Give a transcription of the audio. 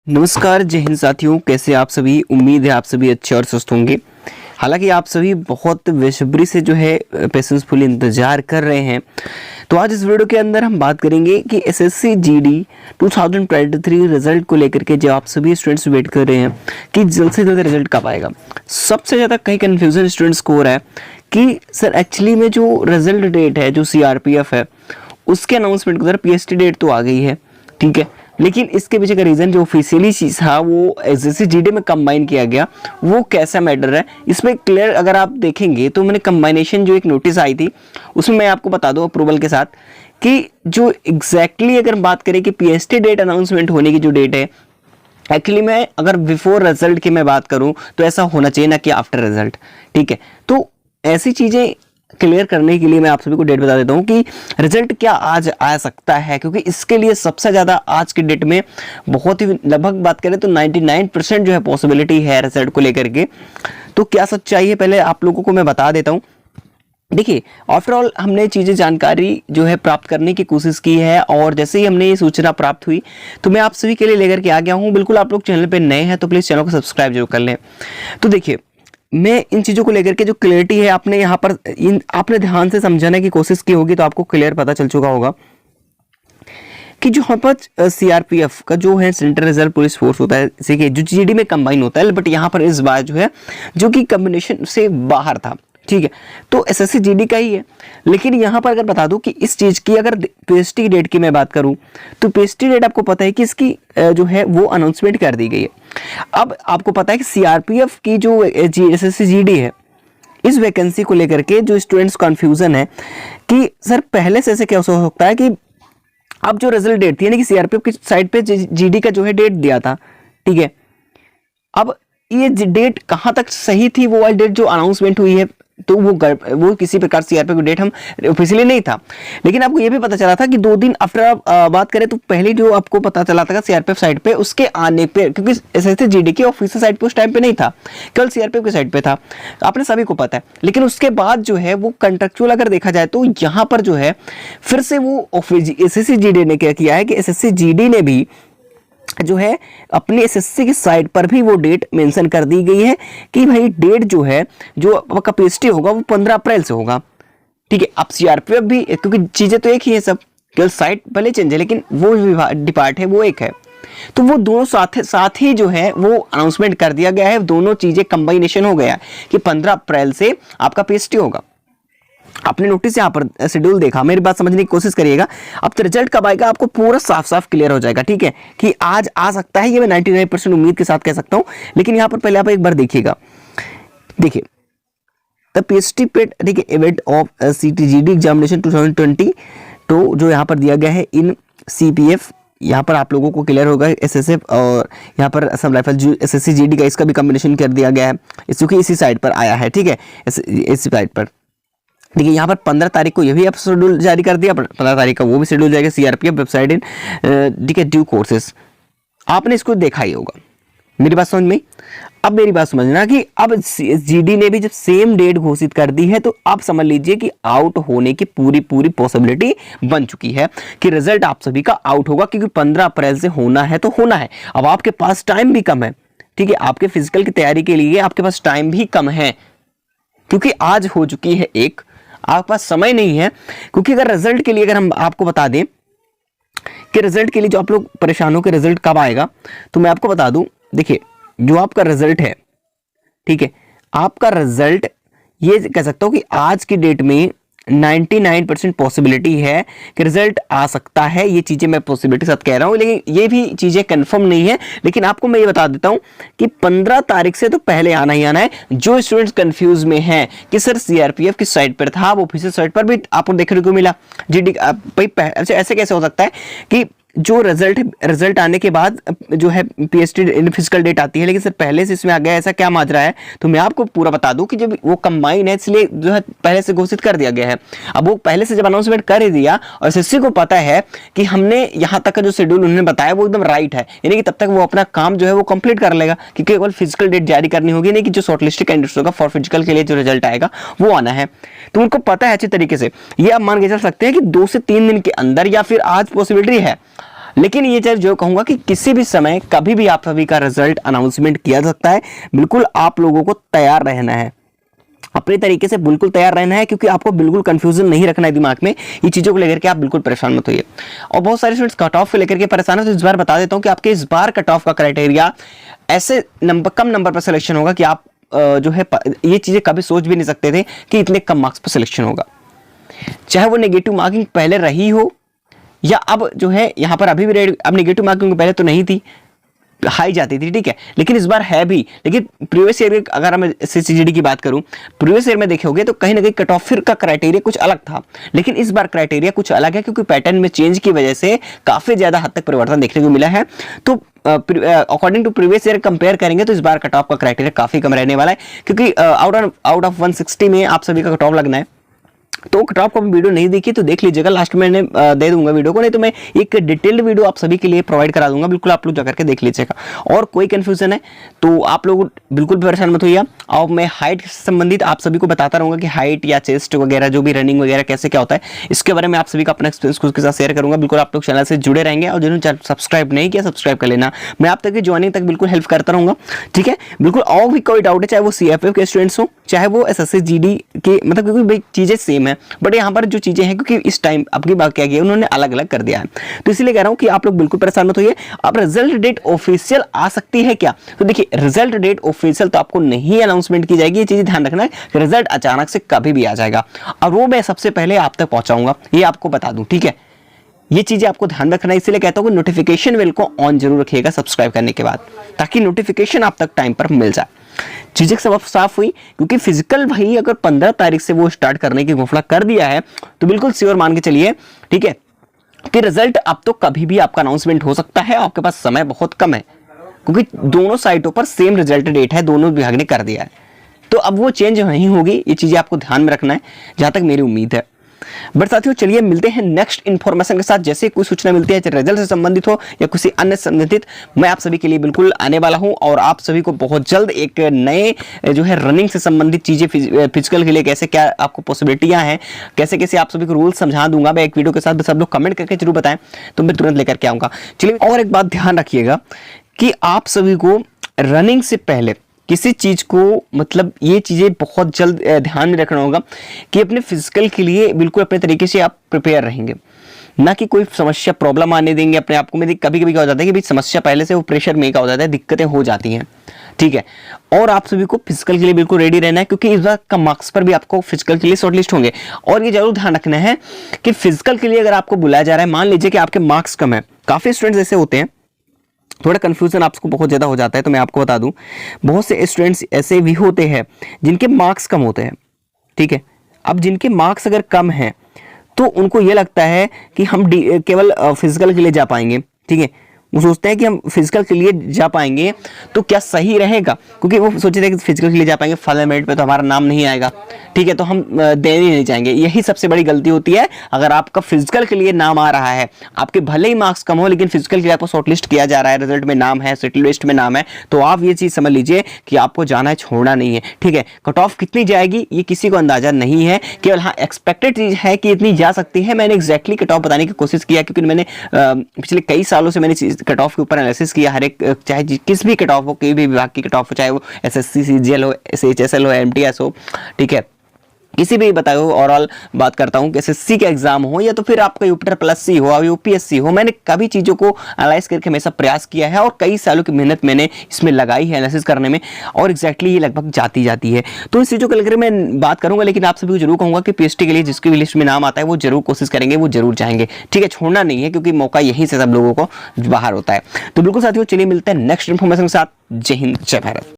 नमस्कार, जय हिंद साथियों। कैसे आप सभी? उम्मीद है आप सभी अच्छे और स्वस्थ होंगे। हालांकि आप सभी बहुत बेसब्री से जो है पेशेंसफुली इंतजार कर रहे हैं। तो आज इस वीडियो के अंदर हम बात करेंगे कि एसएससी जीडी 2023 रिजल्ट को लेकर के जो आप सभी स्टूडेंट्स वेट कर रहे हैं कि जल्द से जल्द रिजल्ट कब आएगा। सबसे ज़्यादा कहीं कन्फ्यूजन स्टूडेंट्स को हो रहा है कि सर एक्चुअली में जो रिजल्ट डेट है, जो सीआरपीएफ है, उसके अनाउंसमेंट को पीएसटी डेट तो आ गई है, ठीक है, लेकिन इसके पीछे का रीजन जो ऑफिशियली चीज था वो एसएससी जीडी में कंबाइन किया गया, वो कैसा मैटर है इसमें क्लियर अगर आप देखेंगे तो मैंने कंबाइनेशन जो एक नोटिस आई थी उसमें मैं आपको बता दूं अप्रूवल के साथ कि जो एग्जैक्टली अगर बात करें कि पीएसटी डेट अनाउंसमेंट होने की जो डेट है, एक्चुअली मैं अगर बिफोर रिजल्ट की मैं बात करूं तो ऐसा होना चाहिए ना कि आफ्टर रिजल्ट, ठीक है। तो ऐसी चीजें क्लियर करने के लिए मैं आप सभी को डेट बता देता हूं कि रिजल्ट क्या आज आ सकता है, क्योंकि इसके लिए सबसे ज्यादा आज की डेट में बहुत ही लगभग बात करें तो 99% जो है पॉसिबिलिटी है रिजल्ट को लेकर के। तो क्या सच्चाई है पहले आप लोगों को मैं बता देता हूं। देखिए, आफ्टर ऑल हमने चीज़ें जानकारी जो है प्राप्त करने की कोशिश की है और जैसे ही हमने ये सूचना प्राप्त हुई तो मैं आप सभी के लिए लेकर के आ गया हूँ। बिल्कुल आप लोग चैनल पे नए हैं तो प्लीज़ चैनल को सब्सक्राइब जरूर कर लें। तो देखिए, मैं इन चीज़ों को लेकर के जो क्लियरिटी है आपने यहाँ पर आपने ध्यान से समझाने की कोशिश की होगी तो आपको क्लियर पता चल चुका होगा कि जो यहाँ पर सीआरपीएफ का जो है सेंट्रल रिजर्व पुलिस फोर्स होता है, जैसे जो जीडी में कंबाइन होता है, बट यहाँ पर इस बार जो है जो कि कॉम्बिनेशन से बाहर था, ठीक है, तो एसएससी जीडी का ही है। लेकिन यहाँ पर अगर बता दूं कि इस चीज की अगर पीएसटी डेट की मैं बात करूं तो पीएसटी डेट आपको पता है कि इसकी जो है वो अनाउंसमेंट कर दी गई है। अब आपको पता है कि सीआरपीएफ की जो एसएससी जीडी है, इस वैकेंसी को लेकर के जो स्टूडेंट्स कंफ्यूजन है कि सर पहले से ऐसे क्या हो सकता है कि अब जो रिजल्ट डेट थी यानी कि सीआरपीएफ की साइड पे जीडी का जो है डेट दिया था, ठीक है, अब ये डेट कहां तक सही थी, वो वाली डेट जो अनाउंसमेंट हुई है तो वो किसी प्रकार सीआरपीएफ की डेट हम ऑफिशियली नहीं था। लेकिन आपको ये भी पता चला था कि 2 दिन आफ्टर बात करें तो पहले जो आपको पता चला था सीआरपीएफ साइट पे उसके आने पे, क्योंकि एसएससी जीडी के ऑफिशियल साइट पे उस टाइम पे नहीं था, केवल सीआरपीएफ की साइट पे था, आपने सभी को पता है। लेकिन उसके बाद जो है वो कंट्रेक्चुअल अगर देखा जाए तो यहाँ पर जो है फिर से वो एसएससी जीडी ने क्या किया है कि एसएससी जीडी ने भी जो है अपने एसएससी की साइट पर भी वो डेट मेंशन कर दी गई है कि भाई डेट जो है जो आपका पीएसटी होगा वो 15 अप्रैल से होगा, ठीक है। अब सीआरपीएफ भी, क्योंकि चीजें तो एक ही है, सब केवल साइट भले चेंज है लेकिन वो डिपार्ट है वो एक है, तो वो दोनों साथ ही जो है वो अनाउंसमेंट कर दिया गया है। दोनों चीजें कंबाइनेशन हो गया कि 15 अप्रैल से आपका पीएसटी होगा। आपने नोटिस यहाँ पर शेड्यूल देखा, मेरी बात समझने की कोशिश करिएगा। अब तो रिजल्ट कब आएगा आपको पूरा साफ साफ क्लियर हो जाएगा, ठीक है, कि आज आ सकता है, ये मैं 99% उम्मीद के साथ कह सकता हूँ। लेकिन यहाँ पर पहले आप एक बार देखिएगा, देखिए द पीएसटी पेड, ठीक है, इवेंट ऑफ सीटीजीडी एग्जामिनेशन 2020 तो जो यहाँ पर दिया गया है इन सीपीएफ, यहाँ पर आप लोगों को क्लियर होगा एसएसएफ और यहाँ पर असम राइफल जो एसएससी जीडी का इसका भी कॉम्बिनेशन कर दिया गया है, क्योंकि इसी साइड पर आया है, ठीक है, इसी साइड पर। देखिए यहाँ पर 15 तारीख को ये भी शेड्यूल जारी कर दिया, 15 तारीख का वो भी शेड्यूल जाएगा सीआरपीएफ वेबसाइट इन, ठीक है, ड्यू कोर्सेस। आपने इसको देखा ही होगा, मेरी बात समझ में। अब मेरी बात समझना कि अब जीडी ने भी जब सेम डेट घोषित कर दी है तो आप समझ लीजिए कि आउट होने की पूरी पॉसिबिलिटी बन चुकी है कि रिजल्ट आप सभी का आउट होगा, क्योंकि 15 अप्रैल से होना है तो होना है। अब आपके पास टाइम भी कम है, ठीक है, आपके फिजिकल की तैयारी के लिए आपके पास टाइम भी कम है, क्योंकि आज हो चुकी है एक, आपके पास समय नहीं है। क्योंकि अगर रिजल्ट के लिए अगर हम आपको बता दें कि रिजल्ट के लिए जो आप लोग परेशान हो कि रिजल्ट कब आएगा, तो मैं आपको बता दूं, देखिए जो आपका रिजल्ट है, ठीक है, आपका रिजल्ट ये कह सकता हूं कि आज की डेट में 99% पॉसिबिलिटी है कि रिजल्ट आ सकता है। ये चीजें मैं पॉसिबिलिटी साथ कह रहा हूं, लेकिन ये भी चीजें कंफर्म नहीं है। लेकिन आपको मैं ये बता देता हूं कि 15 तारीख से तो पहले आना ही आना है। जो स्टूडेंट्स कंफ्यूज में हैं कि सर सीआरपीएफ की साइट पर था, वो ऑफिशियल साइट पर भी आपको देखने को मिला जीडी, भाई ऐसे कैसे हो सकता है कि जो रिजल्ट आने के बाद जो है पीएसटी फिजिकल डेट आती है, लेकिन सर पहले से इसमें आ गया, ऐसा क्या माजरा है। तो मैं आपको पूरा बता दूं कि जब वो कंबाइन है इसलिए जो है पहले से घोषित कर दिया गया है। अब वो पहले से जब अनाउंसमेंट कर ही दिया और एसएससी को पता है कि हमने यहाँ तक का जो शेड्यूल उन्होंने बताया वो एकदम राइट है, यानी कि तब तक वो अपना काम जो है वो कंप्लीट कर लेगा, क्योंकि केवल फिजिकल डेट जारी करनी होगी, नहीं कि जो शॉर्टलिस्टेड कैंडिडेट्स होगा फॉर फिजिकल के लिए जो रिजल्ट आएगा वो आना है। तो उनको पता है अच्छी तरीके से। ये आप मान के चल सकते हैं कि 2 से 3 दिन के अंदर या फिर आज पॉसिबिलिटी है लेकिन ये चीज जो कहूंगा कि किसी भी समय कभी भी आप सभी का रिजल्ट अनाउंसमेंट किया जा सकता है। बिल्कुल आप लोगों को तैयार रहना है, अपने तरीके से बिल्कुल तैयार रहना है, क्योंकि आपको बिल्कुल कंफ्यूजन नहीं रखना है दिमाग में। ये चीजों को लेकर के आप बिल्कुल परेशान मत होइए। और बहुत सारे स्टूडेंट्स कट ऑफ को लेकर के परेशान है, तो इस बार बता देता हूं कि आपके इस बार कट ऑफ का क्राइटेरिया ऐसे कम नंबर पर सिलेक्शन होगा कि आप जो है ये चीजें कभी सोच भी नहीं सकते थे कि इतने कम मार्क्स पर सिलेक्शन होगा। चाहे वो नेगेटिव मार्किंग पहले रही हो या अब जो है यहाँ पर अभी भी अब नेगेटिव मार्किंग पहले तो नहीं थी, हाई जाती थी, ठीक है, लेकिन इस बार है भी। लेकिन प्रीवियस ईयर अगर हम SSCGD की बात करूं, प्रीवियस ईयर में देखोगे तो कहीं ना कहीं कट ऑफ फिर का क्राइटेरिया कुछ अलग था, लेकिन इस बार क्राइटेरिया कुछ अलग है, क्योंकि पैटर्न में चेंज की वजह से काफी ज्यादा हद तक परिवर्तन देखने को मिला है। तो according to previous year compare करेंगे तो इस बार कट ऑफ का क्राइटेरिया काफी कम रहने वाला है, क्योंकि आउट ऑफ 160 में आप सभी का कट ऑफ लगना है। तो कट ऑफ का वीडियो नहीं देखी तो देख लीजिएगा, लास्ट में मैंने दे दूंगा वीडियो को, नहीं तो मैं एक डिटेल्ड वीडियो आप सभी के लिए प्रोवाइड करा दूंगा, बिल्कुल आप लोग जाकर के देख लीजिएगा। और कोई कंफ्यूजन है तो आप लोग बिल्कुल भी परेशान मत होइए। और मैं हाइट से संबंधित आप सभी को बताता रहूंगा कि हाइट या चेस्ट वगैरह जो भी रनिंग वगैरह कैसे क्या होता है, इसके बारे में आप सभी का अपना एक्सपीरियंस खुद के साथ शेयर करूंगा। बिल्कुल आप लोग चैनल से जुड़े रहेंगे, और जिन्होंने सब्सक्राइब नहीं किया सब्सक्राइब कर लेना, मैं आप तक की ज्वाइनिंग तक बिल्कुल हेल्प करता रहूंगा, ठीक है। बिल्कुल और भी कोई डाउट है, चाहे वो CFF के स्टूडेंट्स हो, चाहे वो SSCGD के, मतलब क्योंकि भाई चीजें सेम है, बट यहाँ पर जो चीजें हैं क्योंकि इस टाइम आपकी बात क्या किया उन्होंने अलग अलग कर दिया है, तो इसलिए कह रहा हूं कि आप लोग बिल्कुल परेशान मत होइए। अब रिजल्ट डेट ऑफिशियल आ सकती है क्या, तो देखिए रिजल्ट डेट ऑफिशियल तो आपको नहीं अनाउंसमेंट की जाएगी, ये चीज ध्यान रखना है। रिजल्ट अचानक से कभी भी आ जाएगा और वो मैं सबसे पहले आप तक पहुंचाऊंगा, ये आपको बता दूं, ठीक है। ये चीजें आपको ध्यान रखना है, इसलिए कहता हूं कि नोटिफिकेशन बेल को ऑन जरूर रखिएगा सब्सक्राइब करने के बाद, ताकि नोटिफिकेशन आप तक टाइम पर मिल जाए। चीजें सब साफ हुई, क्योंकि फिजिकल भाई अगर 15 तारीख से वो स्टार्ट करने की घोषणा कर दिया है तो बिल्कुल श्योर मान के चलिए, ठीक है, कि रिजल्ट अब तो कभी भी आपका अनाउंसमेंट हो सकता है। आपके पास समय बहुत कम है, क्योंकि दोनों साइटों पर सेम रिजल्ट डेट है, दोनों विभाग ने कर दिया है, तो अब वो चेंज नहीं होगी। ये चीजें आपको ध्यान में रखना है, जहां तक मेरी उम्मीद है। बट साथियों चलिए मिलते हैं नेक्स्ट इंफॉर्मेशन के साथ। जैसे कोई सूचना मिलती है, चाहे रिजल्ट से संबंधित हो या किसी अन्य संबंधित, मैं आप सभी के लिए बिल्कुल आने वाला हूं। और आप सभी को बहुत जल्द एक नए जो है रनिंग से संबंधित चीजें, फिजिकल के लिए कैसे क्या आपको पॉसिबिलिटियां हैं, कैसे कैसे आप सभी को रूल समझा दूंगा मैं एक वीडियो के साथ। सब लोग कमेंट करके जरूर बताएं, तो मैं तुरंत लेकर के आऊंगा। चलिए और एक बात ध्यान रखिएगा कि आप सभी को रनिंग से पहले किसी चीज को, मतलब ये चीजें बहुत जल्द ध्यान में रखना होगा कि अपने फिजिकल के लिए बिल्कुल अपने तरीके से आप प्रिपेयर रहेंगे, ना कि कोई समस्या प्रॉब्लम आने देंगे अपने आप को। में कभी कभी क्या हो जाता है कि भाई समस्या पहले से वो प्रेशर में क्या हो जाता है, दिक्कतें हो जाती हैं, ठीक है। और आप सभी को फिजिकल के लिए बिल्कुल रेडी रहना है, क्योंकि इस बार कम मार्क्स पर भी आपको फिजिकल के लिए शॉर्टलिस्ट होंगे। और ये जरूर ध्यान रखना है कि फिजिकल के लिए अगर आपको बुलाया जा रहा है, मान लीजिए कि आपके मार्क्स कम है, काफी स्टूडेंट्स ऐसे होते हैं, थोड़ा कंफ्यूजन आपको बहुत ज़्यादा हो जाता है, तो मैं आपको बता दूं बहुत से स्टूडेंट्स ऐसे भी होते हैं जिनके मार्क्स कम होते हैं, ठीक है। अब जिनके मार्क्स अगर कम हैं तो उनको ये लगता है कि हम केवल फिजिकल के लिए जा पाएंगे, ठीक है। वो सोचते हैं कि हम फिजिकल के लिए जा पाएंगे तो क्या सही रहेगा, क्योंकि वो सोचते हैं कि फिजिकल के लिए जा पाएंगे, फाइनल मेरिट पे तो हमारा नाम नहीं आएगा, ठीक है, तो हम देने नहीं चाहेंगे। यही सबसे बड़ी गलती होती है। अगर आपका फिजिकल के लिए नाम आ रहा है, आपके भले ही मार्क्स कम हो, लेकिन फिजिकल के लिए आपको शॉर्टलिस्ट किया जा रहा है, रिजल्ट में नाम है, सिटी लिस्ट में नाम है, तो आप ये चीज समझ लीजिए कि आपको जाना है, छोड़ना नहीं है, ठीक है। कट ऑफ कितनी जाएगी ये किसी को अंदाजा नहीं है, केवल हाँ एक्सपेक्टेड चीज है कि इतनी जा सकती है। मैंने एग्जैक्टली कट ऑफ बताने की कोशिश किया, क्योंकि मैंने पिछले कई सालों से मैंने कट ऑफ के ऊपर एनालिसिस किया। हर एक चाहे किस भी कट ऑफ हो, कोई भी विभाग की कट ऑफ हो, चाहे वो SSC CGL हो, SHSL हो, MTS हो, ठीक है, किसी भी बताओ। ओवरऑल बात करता हूं कि SSC का एग्जाम हो या तो फिर आपका UPSC हो, UPSC हो, मैंने कभी चीजों को एनालाइज करके हमेशा प्रयास किया है और कई सालों की मेहनत मैंने इसमें लगाई है एनालिसिस करने में, और एग्जैक्टली ये लगभग जाती है। तो इस चीजों को लेकर मैं बात करूंगा, लेकिन आप सभी को जरूर कहूंगा कि PhD के लिए जिसकी भी लिस्ट में नाम आता है वो जरूर कोशिश करेंगे, वो जरूर जाएंगे, ठीक है, छोड़ना नहीं है, क्योंकि मौका यहीं से सब लोगों को बाहर होता है। तो बिल्कुल साथियों चलिए मिलते हैं नेक्स्ट इन्फॉर्मेशन के साथ। जय हिंद, जय भारत।